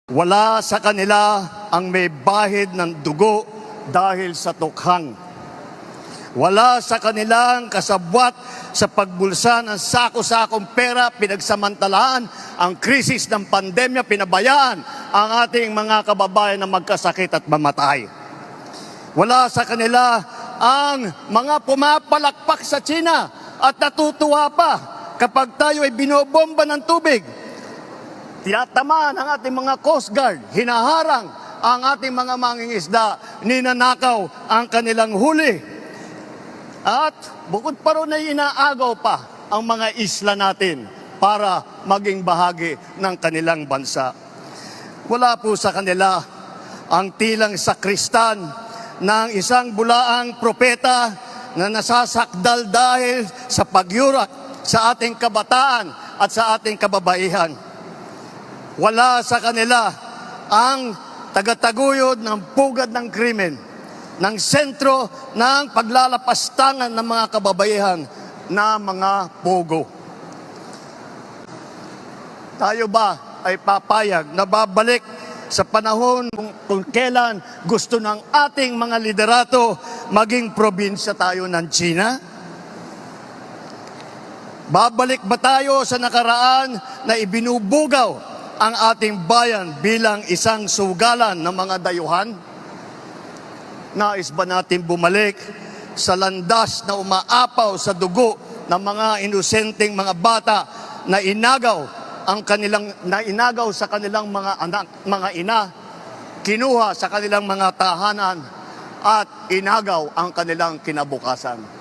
Wala sa kanila ang may bahid ng dugo dahil sa tukhang. Wala sa kanilang kasabwat sa pagbulsa ng sako-sakong pera, pinagsamantalahan ang krisis ng pandemya, pinabayaan ang ating mga kababayan na magkasakit at mamatay. Wala sa kanila ang mga pumapalakpak sa China at natutuwa pa kapag tayo ay binobomba ng tubig. Tinatamaan ang ating mga Coast Guard, hinaharang ang ating mga mangingisda, ninanakaw ang kanilang huli. At bukod pa ron ay inaagaw pa ang mga isla natin para maging bahagi ng kanilang bansa. Wala po sa kanila ang tilang sakristan ng isang bulaang propeta na nasasakdal dahil sa pagyurak sa ating kabataan at sa ating kababaihan. Wala sa kanila ang tagataguyod ng pugad ng krimen, ng sentro ng paglalapastangan ng mga kababaihan na mga pugo. Tayo ba ay papayag na babalik sa panahon kung kailan gusto ng ating mga liderato maging probinsya tayo ng China? Babalik ba tayo sa nakaraan na ibinubugaw ang ating bayan bilang isang sugalan ng mga dayuhan? Nais ba natin bumalik sa landas na umaapaw sa dugo ng mga inosenteng mga bata na inagaw sa kanilang mga anak, mga ina, kinuha sa kanilang mga tahanan at inagaw ang kanilang kinabukasan?